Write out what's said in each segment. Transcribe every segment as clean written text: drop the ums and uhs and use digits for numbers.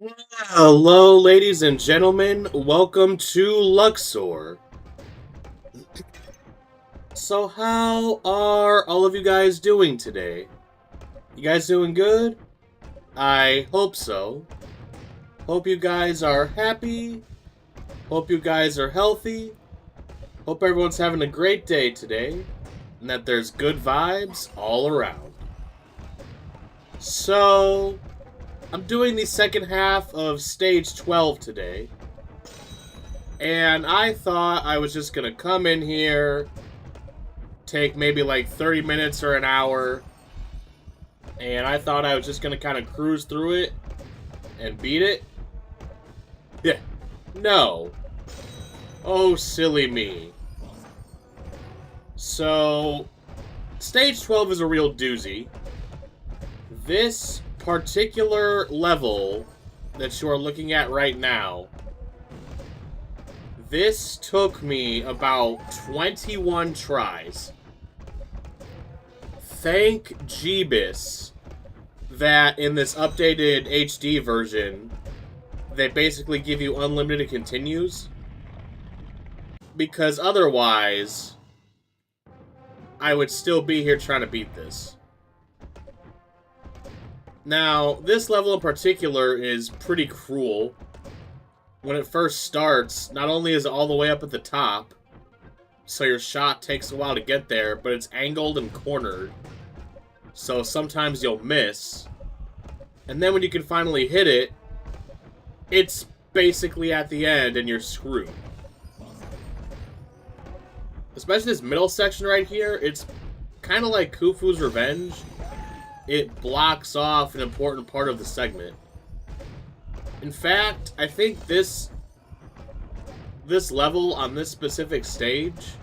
Hello, ladies and gentlemen. Welcome to Luxor. So, how are all of you guys doing today? You guys doing good? I hope so. Hope you guys are happy. Hope you guys are healthy. Hope everyone's having a great day today. And that there's good vibes all around. So, I'm doing the second half of Stage 12 today. And I thought I was just gonna come in here, take maybe like 30 minutes or an hour, and I thought I was just gonna kind of cruise through it and beat it. Yeah. No. Oh, silly me. So, Stage 12 is a real doozy. This particular level that you are looking at right now, this took me about 21 tries. Thank Jeebus that in this updated HD version, they basically give you unlimited continues. Because otherwise, I would still be here trying to beat this. Now, this level in particular is pretty cruel. When it first starts, not only is it all the way up at the top, so your shot takes a while to get there, but it's angled and cornered. So sometimes you'll miss. And then when you can finally hit it, it's basically at the end and you're screwed. Especially this middle section right here, it's kind of like Khufu's Revenge. It blocks off an important part of the segment. In fact, I think this level on this specific stage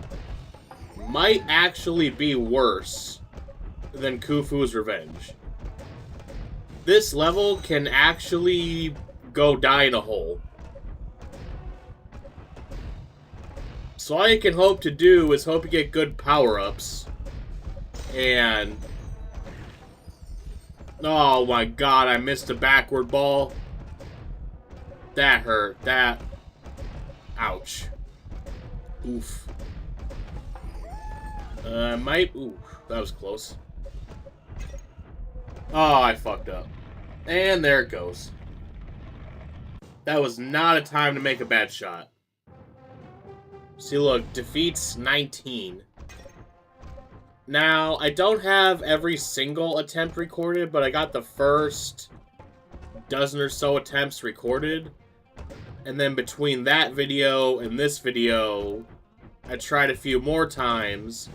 might actually be worse than Khufu's Revenge. This level can actually go die in a hole. So all you can hope to do is hope you get good power-ups. And... oh my god, I missed a backward ball. That hurt. That... ouch. Oof. Might... ooh, that was close. Oh, I fucked up. And there it goes. That was not a time to make a bad shot. See, look, defeats 19. Now, I don't have every single attempt recorded, but I got the first dozen or so attempts recorded. And then between that video and this video, I tried a few more times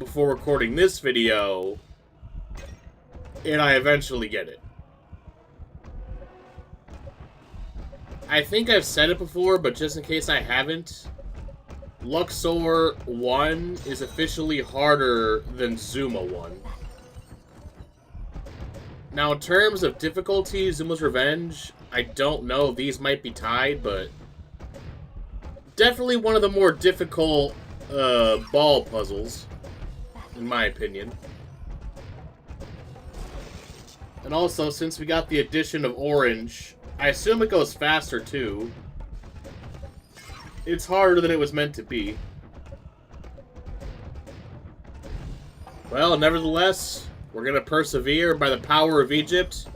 before recording this video, and I eventually get it. I think I've said it before, but just in case I haven't, Luxor 1 is officially harder than Zuma 1. Now, in terms of difficulty, Zuma's Revenge, I don't know, these might be tied, but definitely one of the more difficult ball puzzles, in my opinion. And also, since we got the addition of orange, I assume it goes faster too. It's harder than it was meant to be. Well, nevertheless, we're gonna persevere by the power of Egypt.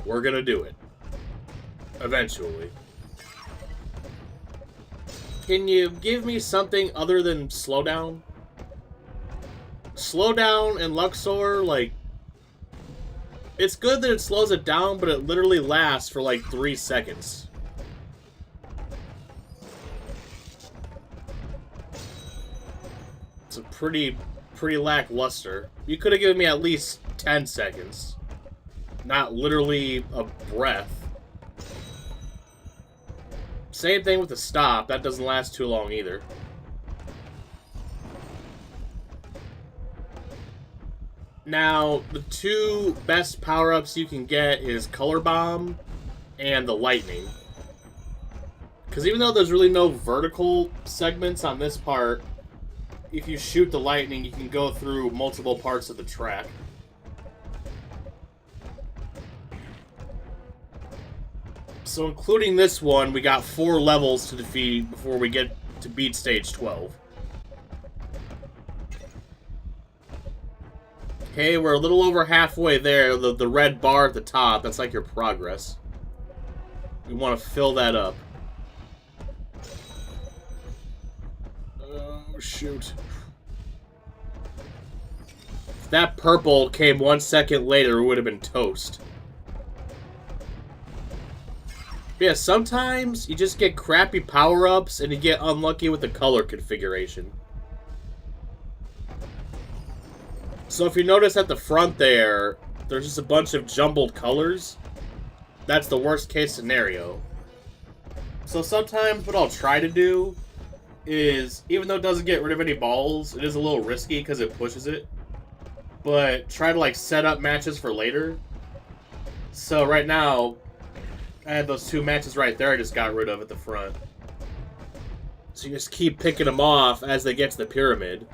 We're gonna do it. Eventually. Can you give me something other than slowdown? Slowdown and Luxor, like... it's good that it slows it down, but it literally lasts for like 3 seconds. It's a pretty lackluster. You could have given me at least 10 seconds. Not literally a breath. Same thing with the stop. That doesn't last too long either. Now, the two best power-ups you can get is Color Bomb and the Lightning. Because even though there's really no vertical segments on this part, if you shoot the lightning, you can go through multiple parts of the track. So including this one, we got 4 levels to defeat before we get to beat stage 12. Okay, we're a little over halfway there. The red bar at the top, that's like your progress. We want to fill that up. Oh, shoot. If that purple came 1 second later, it would have been toast. Yeah, sometimes you just get crappy power-ups and you get unlucky with the color configuration. So if you notice at the front there's just a bunch of jumbled colors. That's the worst case scenario. So sometimes what I'll try to do is, even though it doesn't get rid of any balls, it is a little risky because it pushes it. But try to like set up matches for later. So right now, I had those 2 matches right there I just got rid of at the front. So you just keep picking them off as they get to the pyramid.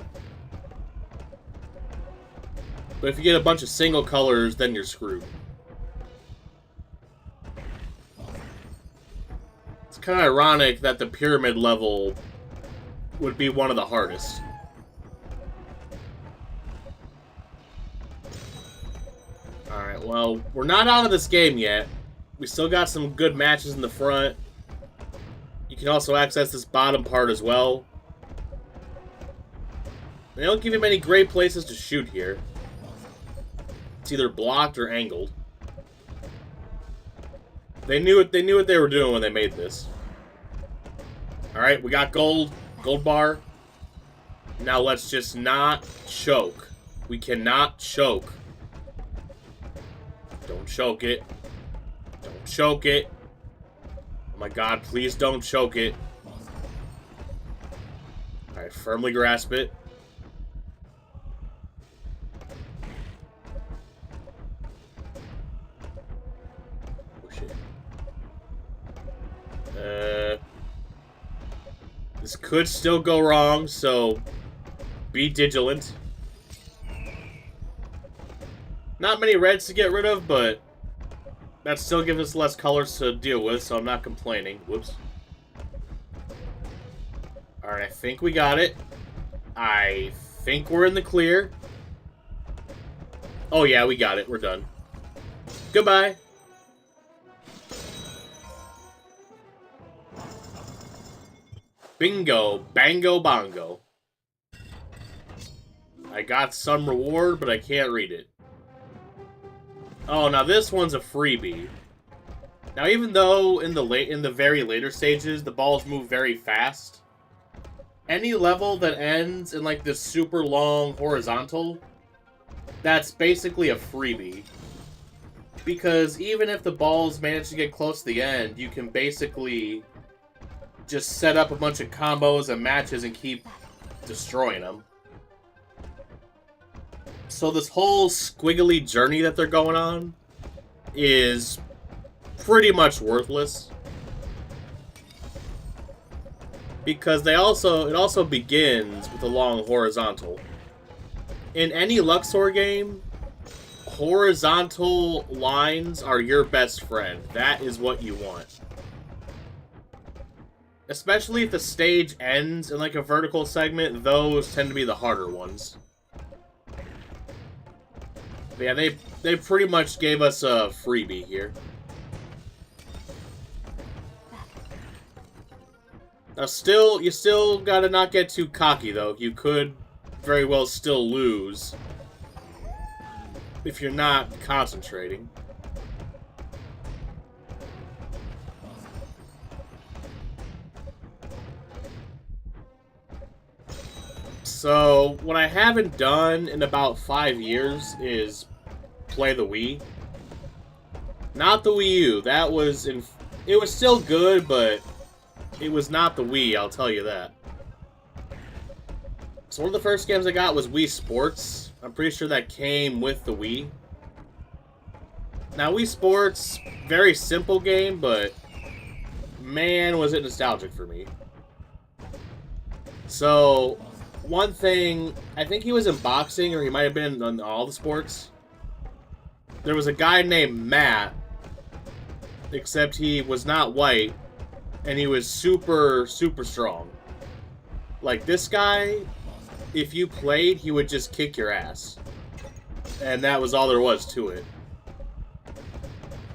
But if you get a bunch of single colors, then you're screwed. It's kind of ironic that the pyramid level would be one of the hardest. Alright, well, we're not out of this game yet. We still got some good matches in the front. You can also access this bottom part as well. They don't give you many great places to shoot here. It's either blocked or angled. They knew what they were doing when they made this. Alright, we got gold. Gold bar. Now let's just not choke. We cannot choke. Don't choke it. Don't choke it. Oh my god, please don't choke it. Alright, firmly grasp it. Oh shit. This could still go wrong, so be vigilant. Not many reds to get rid of, but that still gives us less colors to deal with, so I'm not complaining. Whoops. Alright, I think we got it. I think we're in the clear. Oh yeah, we got it. We're done. Goodbye. Bingo. Bango bongo. I got some reward, but I can't read it. Oh, now this one's a freebie. Now, even though in the very later stages the balls move very fast, any level that ends in like this super long horizontal, that's basically a freebie. Because even if the balls manage to get close to the end, you can basically just set up a bunch of combos and matches and keep destroying them. So this whole squiggly journey that they're going on is pretty much worthless. Because it also begins with a long horizontal. In any Luxor game, horizontal lines are your best friend. That is what you want. Especially if the stage ends in like a vertical segment, those tend to be the harder ones. But yeah, they pretty much gave us a freebie here. Now you still gotta not get too cocky though. You could very well still lose if you're not concentrating. So, what I haven't done in about 5 years is play the Wii. Not the Wii U. That was it was still good, but it was not the Wii, I'll tell you that. So one of the first games I got was Wii Sports. I'm pretty sure that came with the Wii. Now, Wii Sports, very simple game, but man, was it nostalgic for me. So, one thing, I think he was in boxing, or he might have been on all the sports. There was a guy named Matt, except he was not white, and he was super, super strong. Like, this guy, if you played, he would just kick your ass. And that was all there was to it.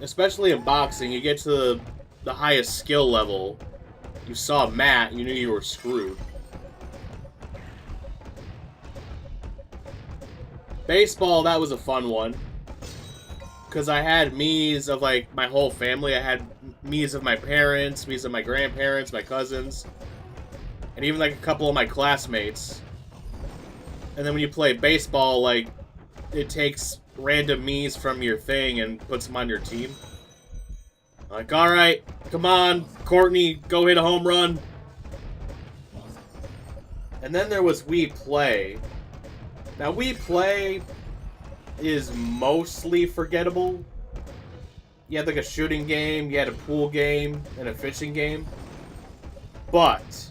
Especially in boxing, you get to the highest skill level, you saw Matt, you knew you were screwed. Baseball, that was a fun one. Because I had Miis of, like, my whole family. I had Miis of my parents, Miis of my grandparents, my cousins, and even, like, a couple of my classmates. And then when you play baseball, like, it takes random Miis from your thing and puts them on your team. Like, alright, come on, Courtney, go hit a home run. And then there was Wii Play. Now, Wii Play is mostly forgettable. You had like a shooting game, you had a pool game, and a fishing game. But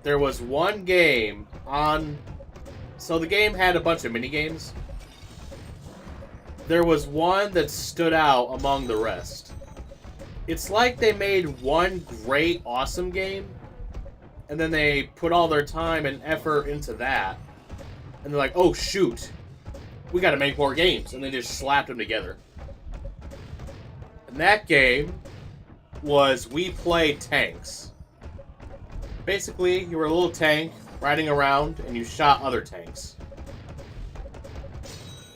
there was one game on... So the game had a bunch of minigames. There was one that stood out among the rest. It's like they made one great, awesome game, and then they put all their time and effort into that. And they're like, oh shoot, we gotta make more games. And they just slapped them together. And that game was Wii Play Tanks. Basically, you were a little tank riding around and you shot other tanks.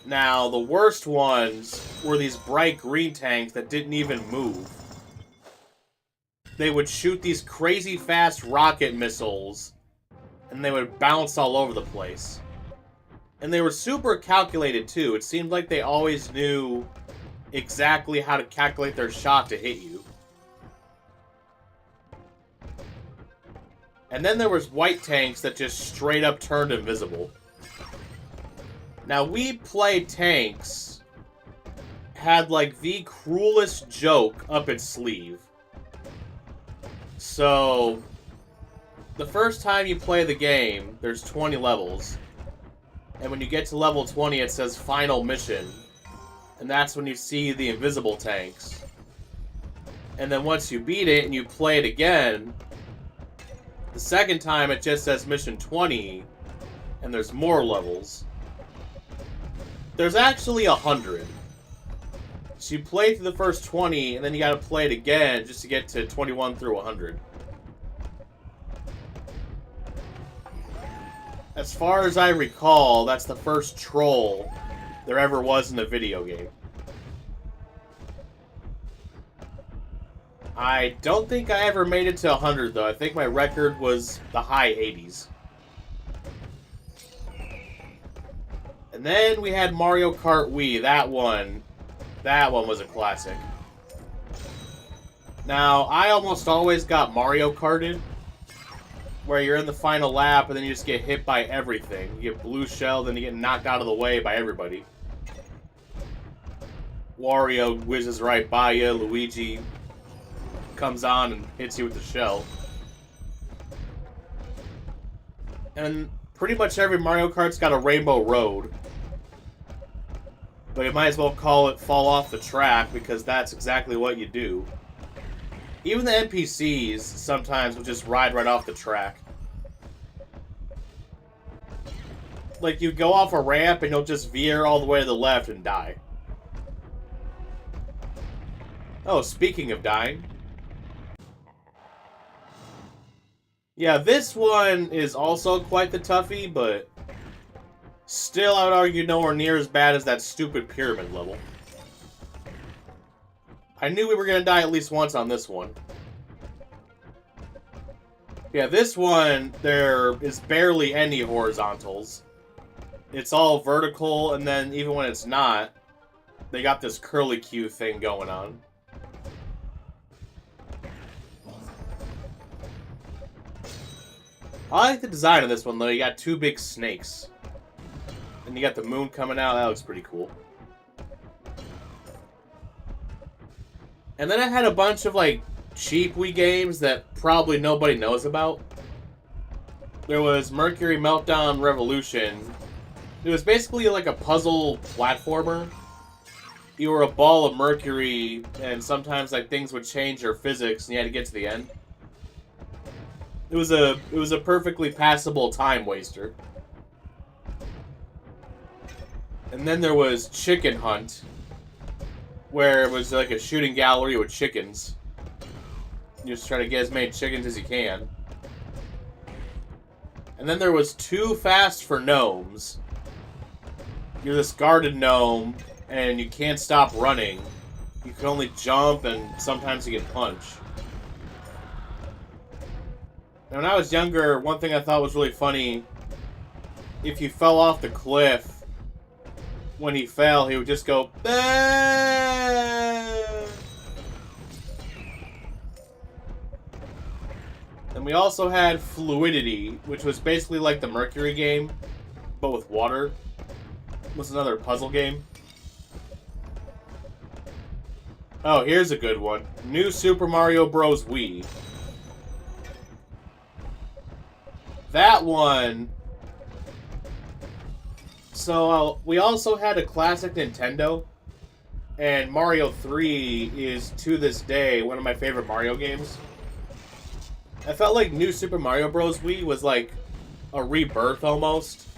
Now, the worst ones were these bright green tanks that didn't even move. They would shoot these crazy fast rocket missiles, and they would bounce all over the place. And they were super calculated, too. It seemed like they always knew exactly how to calculate their shot to hit you. And then there was white tanks that just straight up turned invisible. Now, Wii Play Tanks had, like, the cruelest joke up its sleeve. So, the first time you play the game, there's 20 levels. And when you get to level 20, it says Final Mission. And that's when you see the invisible tanks. And then once you beat it and you play it again, the second time it just says Mission 20, and there's more levels. There's actually 100. So you play through the first 20, and then you gotta play it again just to get to 21 through 100. As far as I recall, that's the first troll there ever was in a video game. I don't think I ever made it to 100, though. I think my record was the high 80s. And then we had Mario Kart Wii. That one was a classic. Now, I almost always got Mario Karted, where you're in the final lap and then you just get hit by everything. You get blue shell, then you get knocked out of the way by everybody. Wario whizzes right by you. Luigi comes on and hits you with the shell. And pretty much every Mario Kart's got a rainbow road. But you might as well call it Fall Off the Track, because that's exactly what you do. Even the NPCs sometimes will just ride right off the track. Like, you go off a ramp and you'll just veer all the way to the left and die. Oh, speaking of dying. Yeah, this one is also quite the toughie, but still, I would argue nowhere near as bad as that stupid pyramid level. I knew we were going to die at least once on this one. Yeah, this one, there is barely any horizontals. It's all vertical, and then even when it's not, they got this curlicue thing going on. I like the design of this one, though. You got two big snakes. And you got the moon coming out. That looks pretty cool. And then I had a bunch of, like, cheap Wii games that probably nobody knows about. There was Mercury Meltdown Revolution. It was basically like a puzzle platformer. you were a ball of mercury, and sometimes like things would change your physics, and you had to get to the end. It was a perfectly passable time waster. And then there was Chicken Hunt, where it was like a shooting gallery with chickens. You just try to get as many chickens as you can. And then there was Too Fast for Gnomes. You're this garden gnome, and you can't stop running. You can only jump, and sometimes you get punched. Now, when I was younger, one thing I thought was really funny, if you fell off the cliff, when he fell, he would just go, "Bah!" And we also had Fluidity, which was basically like the Mercury game, but with water. It was another puzzle game. Oh, here's a good one. New Super Mario Bros. Wii. That one... So, we also had a classic Nintendo, and Mario 3 is, to this day, one of my favorite Mario games. I felt like New Super Mario Bros. Wii was like a rebirth, almost.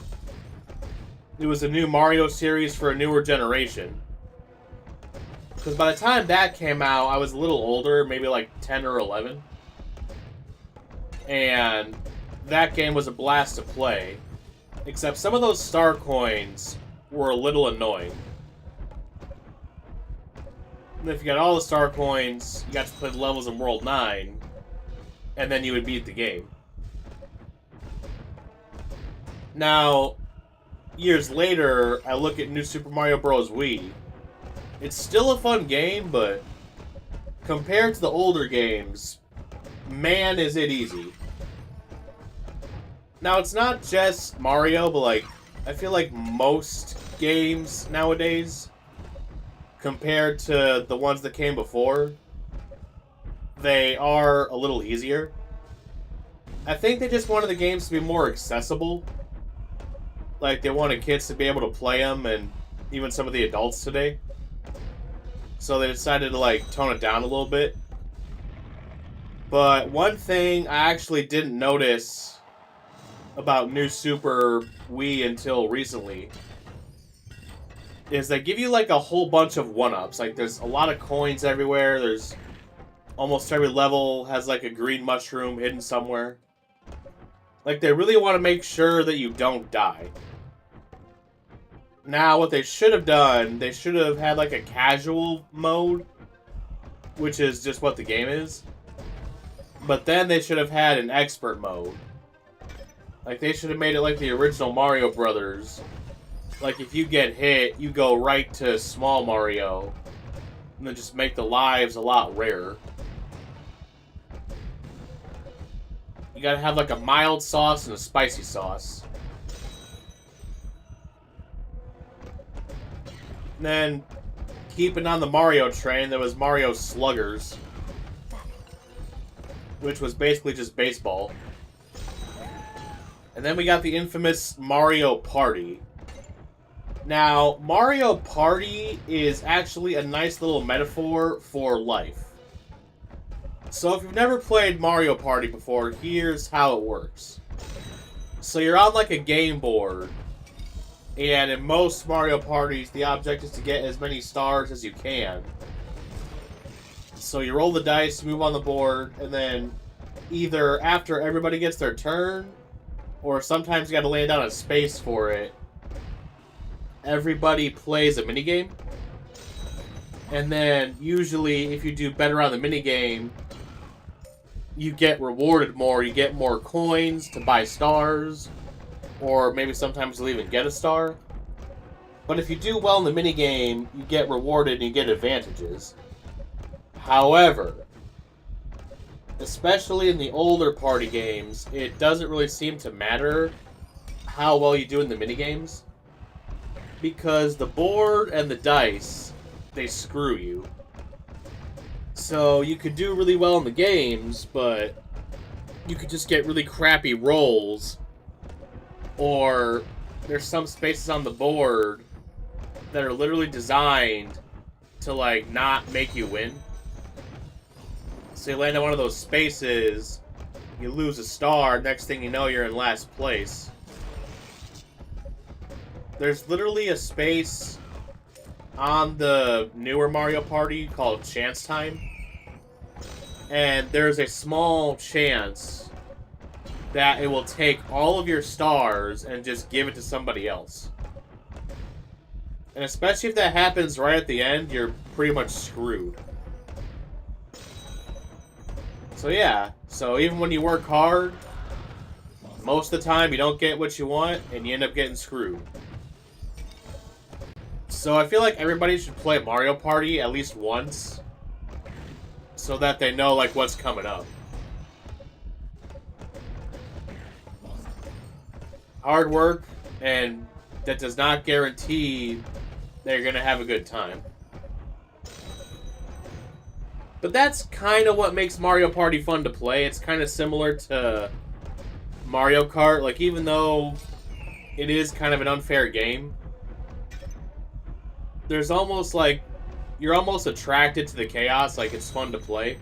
It was a new Mario series for a newer generation. Because by the time that came out, I was a little older, maybe like 10 or 11. And that game was a blast to play. Except some of those star coins were a little annoying. And if you got all the star coins, you got to play the levels in World 9, and then you would beat the game. Now, years later, I look at New Super Mario Bros. Wii. It's still a fun game, but compared to the older games, man, is it easy. Now, it's not just Mario, but, like, I feel like most games nowadays, compared to the ones that came before, they are a little easier. I think they just wanted the games to be more accessible. Like, they wanted kids to be able to play them, and even some of the adults today. So they decided to, like, tone it down a little bit. But one thing I actually didn't notice about New Super Wii until recently is they give you like a whole bunch of one-ups. Like there's a lot of coins everywhere. There's almost every level has like a green mushroom hidden somewhere. Like they really want to make sure that you don't die. Now what they should have done, they should have had like a casual mode, which is just what the game is. But then they should have had an expert mode. Like, they should have made it like the original Mario Brothers. Like, if you get hit, you go right to Small Mario. And then just make the lives a lot rarer. You gotta have, like, a mild sauce and a spicy sauce. And then, keeping on the Mario train, there was Mario Sluggers. Which was basically just baseball. And then we got the infamous Mario Party. Now, Mario Party is actually a nice little metaphor for life. So if you've never played Mario Party before, here's how it works. So you're on like a game board, and in most Mario Parties, the object is to get as many stars as you can. So you roll the dice, move on the board, and then either after everybody gets their turn, or sometimes you gotta land on a space for it, everybody plays a minigame. And then, usually, if you do better on the minigame, you get rewarded more. You get more coins to buy stars, or maybe sometimes you'll even get a star. But if you do well in the minigame, you get rewarded and you get advantages. However, especially in the older party games, it doesn't really seem to matter how well you do in the minigames. Because the board and the dice, they screw you. So you could do really well in the games, but you could just get really crappy rolls. Or there's some spaces on the board that are literally designed to, like, not make you win. So you land in one of those spaces, you lose a star, next thing you know, you're in last place. There's literally a space on the newer Mario Party called Chance Time. And there's a small chance that it will take all of your stars and just give it to somebody else. And especially if that happens right at the end, you're pretty much screwed. So yeah, so even when you work hard, most of the time you don't get what you want and you end up getting screwed. So I feel like everybody should play Mario Party at least once so that they know like what's coming up. Hard work, and that does not guarantee that you're going to have a good time. But that's kind of what makes Mario Party fun to play. It's kind of similar to Mario Kart. Like, even though it is kind of an unfair game, there's almost like, you're almost attracted to the chaos. Like, it's fun to play.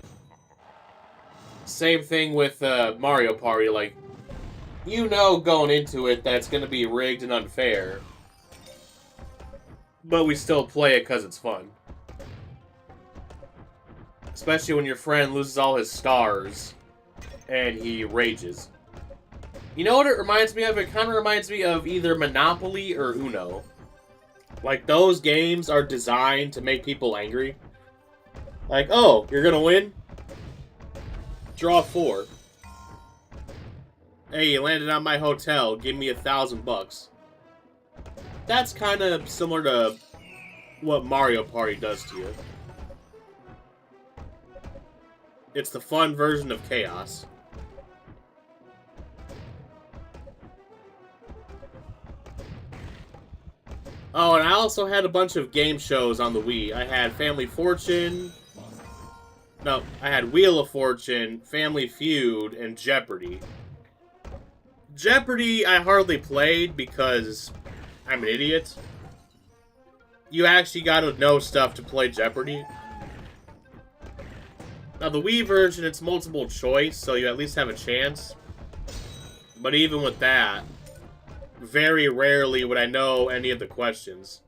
Same thing with Mario Party. Like, you know going into it that it's going to be rigged and unfair. But we still play it because it's fun. Especially when your friend loses all his stars and he rages. You know what it reminds me of? It kind of reminds me of either Monopoly or Uno. Like, those games are designed to make people angry. Like, oh, you're going to win? Draw 4. Hey, you landed on my hotel. Give me $1,000. That's kind of similar to what Mario Party does to you. It's the fun version of chaos. Oh, and I also had a bunch of game shows on the Wii. I had Family Fortune. No, I had Wheel of Fortune, Family Feud, and Jeopardy! Jeopardy! I hardly played because I'm an idiot. You actually gotta know stuff to play Jeopardy! Now, the Wii version, it's multiple choice, so you at least have a chance. But even with that, very rarely would I know any of the questions.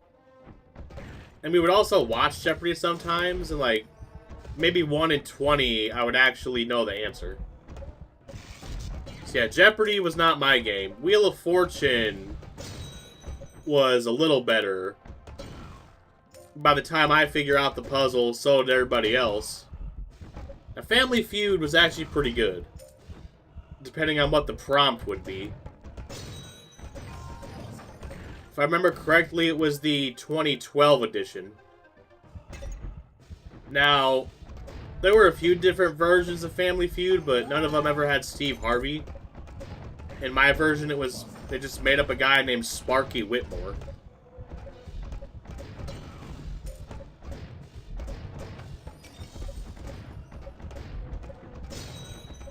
And we would also watch Jeopardy sometimes, and like, maybe 1 in 20, I would actually know the answer. So yeah, Jeopardy was not my game. Wheel of Fortune was a little better. By the time I figure out the puzzle, so did everybody else. Now, Family Feud was actually pretty good, depending on what the prompt would be. If I remember correctly, it was the 2012 edition. Now, there were a few different versions of Family Feud, but none of them ever had Steve Harvey. In my version, it was, they just made up a guy named Sparky Whitmore.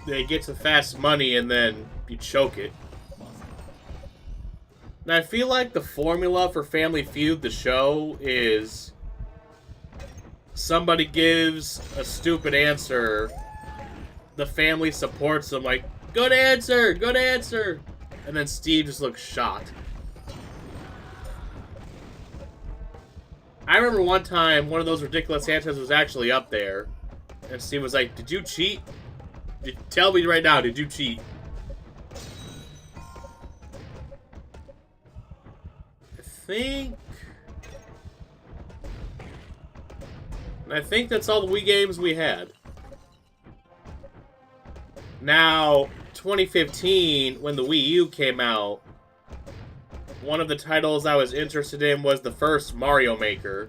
They get to fast money and then you choke it. And I feel like the formula for Family Feud, the show, is somebody gives a stupid answer, the family supports them like, good answer, good answer, and then Steve just looks shocked. I remember one time, one of those ridiculous answers was actually up there, and Steve was like, did you cheat? Tell me right now, did you cheat? I think that's all the Wii games we had. Now, 2015, when the Wii U came out, one of the titles I was interested in was the first Mario Maker.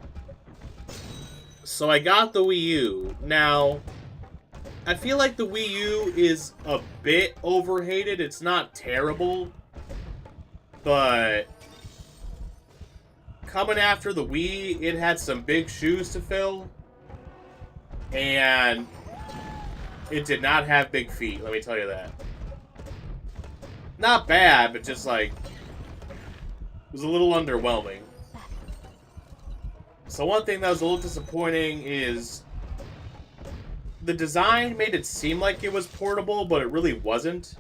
So I got the Wii U. Now, I feel like the Wii U is a bit overhated. It's not terrible, but coming after the Wii, it had some big shoes to fill, and it did not have big feet, let me tell you that. Not bad, but just like, it was a little underwhelming. So one thing that was a little disappointing is the design made it seem like it was portable, but it really wasn't.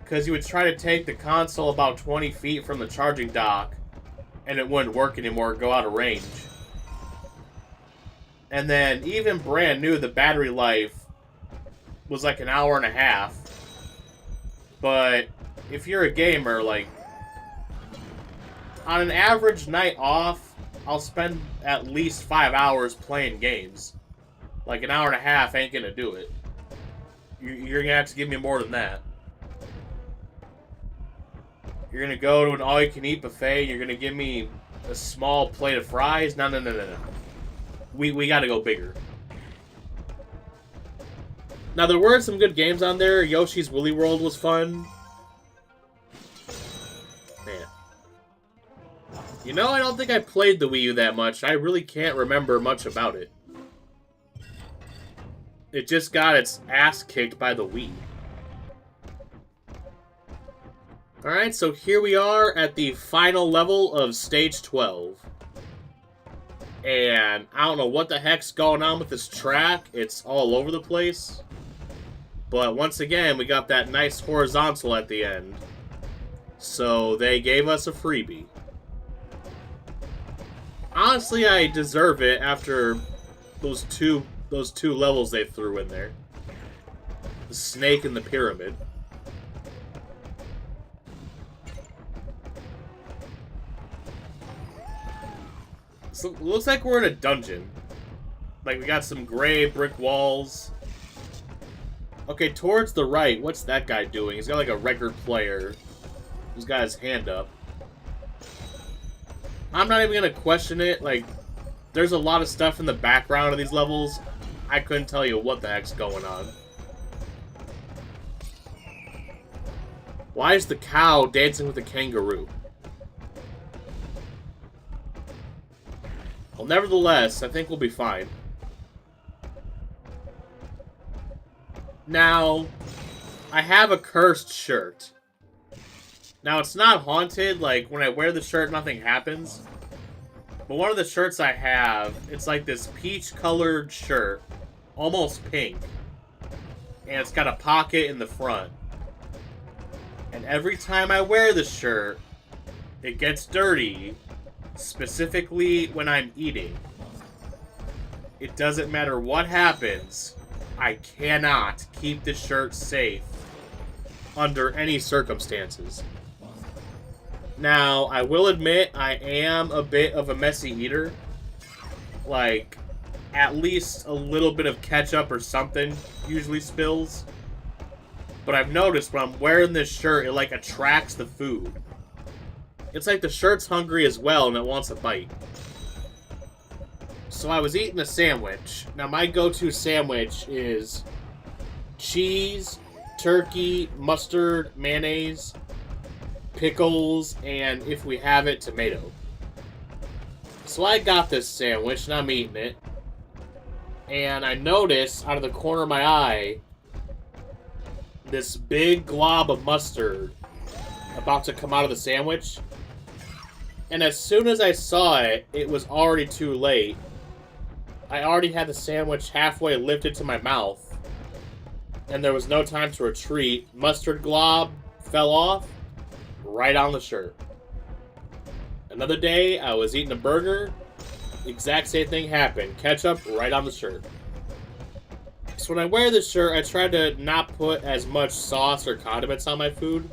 Because you would try to take the console about 20 feet from the charging dock, and it wouldn't work anymore, go out of range. And then, even brand new, the battery life was like an hour and a half. But if you're a gamer, like, on an average night off, I'll spend at least 5 hours playing games. Like, an hour and a half ain't gonna do it. You're gonna have to give me more than that. You're gonna go to an all-you-can-eat buffet, and you're gonna give me a small plate of fries? No. We gotta go bigger. Now, there were some good games on there. Yoshi's Woolly World was fun. Man. You know, I don't think I played the Wii U that much. I really can't remember much about it. It just got its ass kicked by the Wii. Alright, so here we are at the final level of Stage 12. And I don't know what the heck's going on with this track. It's all over the place. But once again, we got that nice horizontal at the end. So they gave us a freebie. Honestly, I deserve it after those two levels they threw in there. The snake and the pyramid. So it looks like we're in a dungeon. Like, we got some gray brick walls. Okay, towards the right, what's that guy doing? He's got like a record player. He's got his hand up. I'm not even gonna question it. Like, there's a lot of stuff in the background of these levels. I couldn't tell you what the heck's going on. Why is the cow dancing with the kangaroo? Well, nevertheless, I think we'll be fine. Now, I have a cursed shirt. Now, it's not haunted, like, when I wear the shirt, nothing happens. But one of the shirts I have, it's like this peach-colored shirt, almost pink. And it's got a pocket in the front. And every time I wear the shirt, it gets dirty, specifically when I'm eating. It doesn't matter what happens, I cannot keep the shirt safe under any circumstances. Now, I will admit, I am a bit of a messy eater. Like, at least a little bit of ketchup or something usually spills. But I've noticed when I'm wearing this shirt, it, like, attracts the food. It's like the shirt's hungry as well, and it wants a bite. So I was eating a sandwich. Now, my go-to sandwich is cheese, turkey, mustard, mayonnaise, pickles, and if we have it, tomato. So I got this sandwich, and I'm eating it. And I notice, out of the corner of my eye, this big glob of mustard about to come out of the sandwich. And as soon as I saw it, it was already too late. I already had the sandwich halfway lifted to my mouth. And there was no time to retreat. Mustard glob fell off right on the shirt. Another day, I was eating a burger. Exact same thing happened. Ketchup right on the shirt. So when I wear this shirt, I try to not put as much sauce or condiments on my food.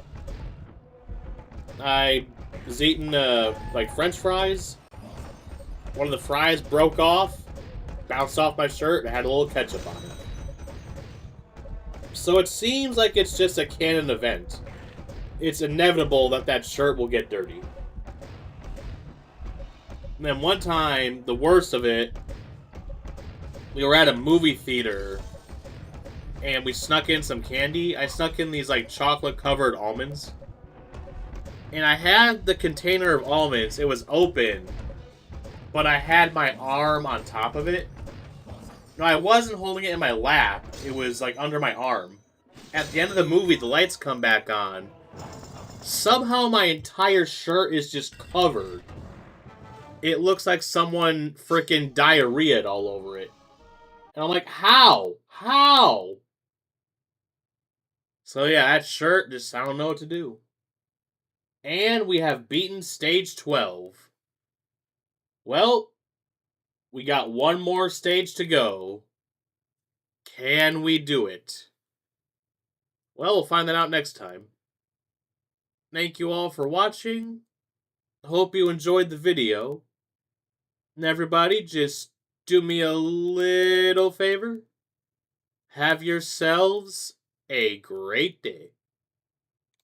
I was eating, like, French fries. One of the fries broke off, bounced off my shirt, and had a little ketchup on it. So it seems like it's just a canon event. It's inevitable that that shirt will get dirty. And then one time, the worst of it, we were at a movie theater, and we snuck in some candy. I snuck in these, like, chocolate-covered almonds. And I had the container of almonds. It was open, but I had my arm on top of it. No, I wasn't holding it in my lap. It was, like, under my arm. At the end of the movie, the lights come back on. Somehow my entire shirt is just covered it looks like someone freaking diarrheaed all over it. And I'm like, how? How? So yeah, that shirt, just I don't know what to do. And we have beaten stage 12. Well, we got one more stage to go. Can we do it? Well, we'll find that out next time. Thank you all for watching. Hope you enjoyed the video. And everybody, just do me a little favor. Have yourselves a great day.